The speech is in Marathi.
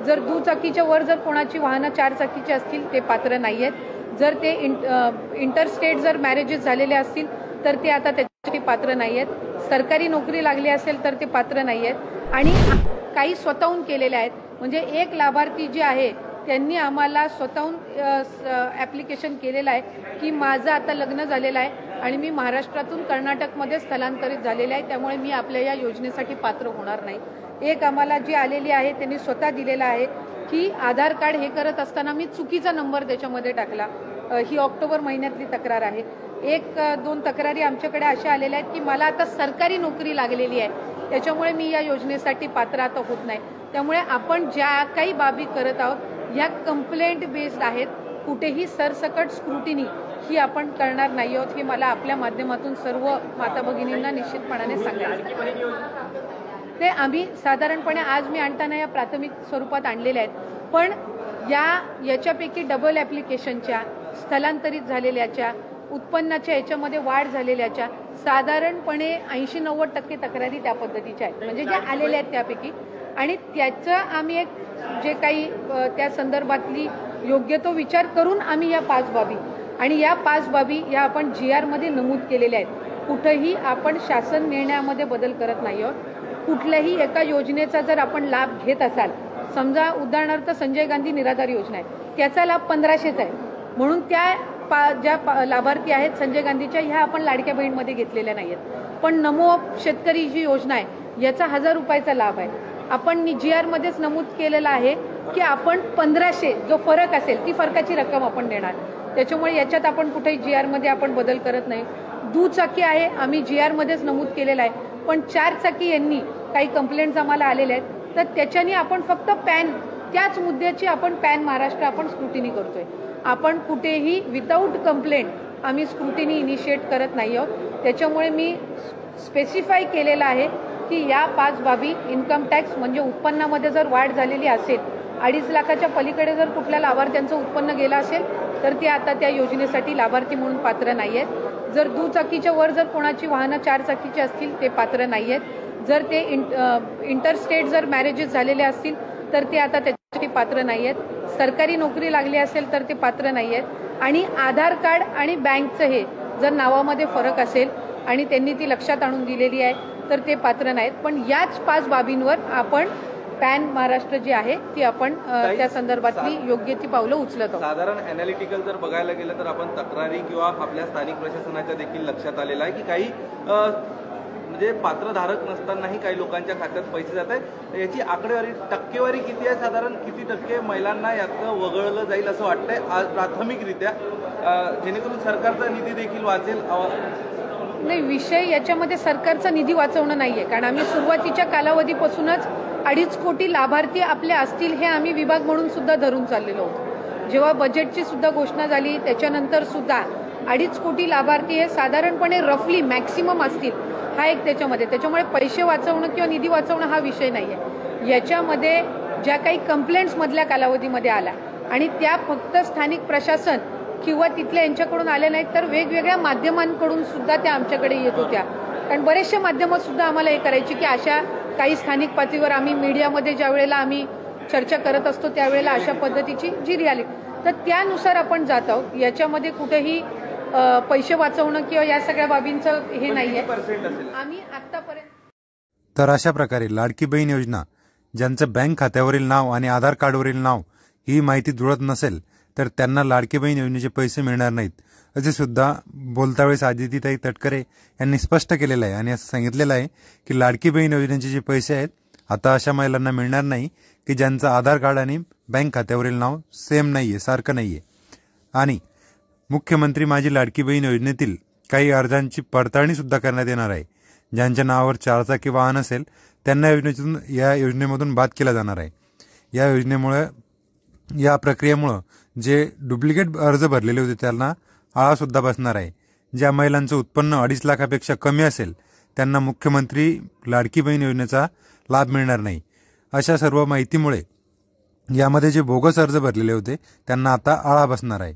जर दुचाकीच्या वर जर कोणाची वाहनं 4 चाकीची असतील ते पात्र नाही आहेत। जर ते इंटरस्टेट जर मॅरेजेस झालेले असतील तर ते आता त्याच्यासाठी पात्र नाही आहेत। सरकारी नोकरी लागली असेल तर ते पात्र नाही आहेत। आणि काही स्वतःहून केलेले आहेत, म्हणजे एक लाभार्थी जे आहे त्यांनी आम्हाला स्वतःहून ॲप्लिकेशन केलेलं आहे की माझं आता लग्न झालेलं आहे आणि मी महाराष्ट्रातून कर्नाटकमध्ये स्थलांतरित झालेलं आहे, त्यामुळे मी आपल्या या योजनेसाठी पात्र होणार नाही। एक आम्हाला जी आलेली आहे त्यांनी स्वतः दिलेला आहे की आधार कार्ड हे करत असताना मी चुकीचा नंबर त्याच्यामध्ये टाकला। ही ऑक्टोबर महिन्यातली तक्रार आहे। 1-2 तक्रारी आमच्याकडे अशा आलेल्या आहेत की मला आता सरकारी नोकरी लागलेली आहे, त्याच्यामुळे मी या योजनेसाठी पात्र आता होत नाही। त्यामुळे आपण ज्या काही बाबी करत आहोत ह्या कंप्लेंट बेस्ड आहेत, कुठेही सरसकट स्क्रुटिनी ही आपण करणार नाही आहोत, हे मला आपल्या माध्यमातून सर्व माता भगिनींना निश्चितपणाने सांगायचं। ते आम्ही साधारणपणे आज मी आणताना या प्राथमिक स्वरूपात आणलेल्या आहेत, पण याच्यापैकी डबल ॲप्लिकेशनच्या, स्थलांतरित झालेल्याच्या, उत्पन्नाच्या याच्यामध्ये वाढ झालेल्याच्या साधारणपणे 80-90% तक्रारी त्या पद्धतीच्या आहेत, म्हणजे ज्या आलेल्या आहेत त्यापैकी। आणि त्याचा आम्ही एक जे काही त्या संदर्भातली योग्य तो विचार करून आम्ही या 5 बाबी आणि या 5 बाबी या आपण GR मध्ये नमूद केलेल्या आहेत। कुठेही आपण शासन निर्णयामध्ये बदल करत नाही आहोत। कुठल्याही एका योजनेचा जर आपण लाभ घेत असाल, समजा उदाहरणार्थ संजय गांधी निराधार योजना आहे, त्याचा लाभ 1500चा आहे, म्हणून त्या ज्या लाभार्थी आहेत संजय गांधीच्या ह्या आपण लाडक्या बहीणमध्ये घेतलेल्या नाही आहेत। पण नमो शेतकरी जी योजना आहे याचा 1000 रुपयाचा लाभ आहे। आपण GR मध्येच नमूद केलेलं आहे की आपण 1500 जो फरक असेल ती फरकाची रक्कम आपण देणार, त्याच्यामुळे याच्यात आपण कुठेही GR मध्ये आपण बदल करत नाही। दुचाकी आहे आम्ही GR मध्येच नमूद केलेलं आहे, पण 4 चाकी यांनी काही कंप्लेंट्स आम्हाला आलेल्या आहेत, तर त्याच्यानी आपण फक्त पॅन त्याच मुद्द्याची आपण पॅन महाराष्ट्र आपण स्क्रुटिनी करतोय। आपण कुठेही विदाऊट कंप्लेंट आम्ही स्क्रुटिनी इनिशिएट करत नाही आहोत। त्याच्यामुळे मी स्पेसिफाय केलेलं आहे की या 5 बाबी इन्कम टॅक्स म्हणजे उत्पन्नामध्ये जर वाढ झालेली असेल, 2.5 लाखाच्या पलीकडे जर कुठल्या लाभार्थ्यांचं उत्पन्न गेलं असेल तर ते आता त्या योजनेसाठी लाभार्थी म्हणून पात्र नाही आहेत। जर दुचाकीच्या वर जर कोणाची वाहनं 4 चाकीची असतील ते पात्र नाही आहेत। जर ते इंटरस्टेट जर मॅरेजेस झालेले असतील तर ते आता त्याच्यासाठी पात्र नाही आहेत। सरकारी नोकरी लागली असेल तर ते पात्र नाही आहेत। आणि आधार कार्ड आणि बँकचं हे जर नावामध्ये फरक असेल आणि त्यांनी ती लक्षात आणून दिलेली आहे तर ते पात्र नाहीत। पण याच 5 बाबींवर आपण पॅन महाराष्ट्र जी आहे ती आपण त्या संदर्भातली योग्य ती पावलं उचलत आहोत। साधारण अॅनालिटिकल जर बघायला गेलं तर आपण तक्रारी किंवा आपल्या स्थानिक प्रशासनाच्या देखील लक्षात आलेलं आहे की काही म्हणजे पात्रधारक नसतानाही काही लोकांच्या खात्यात पैसे जात आहेत। याची आकडेवारी टक्केवारी किती आहे, साधारण किती टक्के महिलांना यातनं वगळलं जाईल असं वाटतंय आज प्राथमिकरित्या, जेणेकरून सरकारचा निधी देखील वाचेल? नाही, विषय याच्यामध्ये सरकारचा निधी वाचवणं नाहीये, कारण आम्ही सुरुवातीच्या कालावधीपासूनच 2.5 कोटी लाभार्थी आपले असतील हे आम्ही विभाग म्हणून सुद्धा धरून चाललेलो होतो। जेव्हा बजेटची सुद्धा घोषणा झाली त्याच्यानंतर सुद्धा 2.5 कोटी लाभार्थी हे साधारणपणे रफली मॅक्सिमम असतील, हा एक त्याच्यामुळे पैसे वाचवणं किंवा निधी वाचवणं हा विषय नाहीये। याच्यामध्ये ज्या काही कंप्लेंट्स मधल्या कालावधीमध्ये आल्या आणि त्या फक्त स्थानिक प्रशासन किंवा तिथल्या यांच्याकडून आल्या नाहीत, तर वेगवेगळ्या माध्यमांकडून सुद्धा त्या आमच्याकडे येत होत्या। कारण बरेचसे माध्यमं सुद्धा आम्हाला हे करायची की अशा काही स्थानिक पातळीवर आम्ही मीडियामध्ये ज्या वेळेला आम्ही चर्चा करत असतो त्यावेळेला अशा पद्धतीची जी रियालिटी, तर त्यानुसार आपण जात आहोत। याच्यामध्ये कुठेही पैसे वाचवणं किंवा या सगळ्या बाबींचं हे नाहीये आम्ही आतापर्यंत। तर अशा प्रकारे लाडकी बहीण योजना ज्यांचं बँक खात्यावरील नाव आणि आधार कार्डवरील नाव ही माहिती जुळत नसेल तर त्यांना लाडकी बहीण योजनेचे पैसे मिळणार नाहीत, असे सुद्धा बोलता वेळेस आदितीताई तटकरे यांनी स्पष्ट केलेलं आहे। आणि असं सांगितलेलं आहे की लाडकी बहीण योजनेचे जे पैसे आहेत आता अशा महिलांना मिळणार नाही की ज्यांचं आधार कार्ड आणि बँक खात्यावरील नाव सेम नाहीये, सारखं नाहीये। आणि मुख्यमंत्री माझी लाडकी बहीण योजनेतील काही अर्जांची पडताळणी सुद्धा करण्यात येणार आहे। ज्यांच्या नावावर 4 चाकी वाहन असेल त्यांना या योजनेमधून बाद केला जाणार आहे। या योजनेमुळे, या प्रक्रियेमुळे जे डुप्लिकेट अर्ज भरलेले होते त्यांना आळा सुद्धा बसणार आहे। ज्या महिलांचं उत्पन्न 2.5 लाखापेक्षा कमी असेल त्यांना मुख्यमंत्री लाडकी बहीण योजनेचा लाभ मिळणार नाही। अशा सर्व माहितीमुळे यामध्ये जे बोगस अर्ज भरलेले होते त्यांना आता आळा बसणार आहे।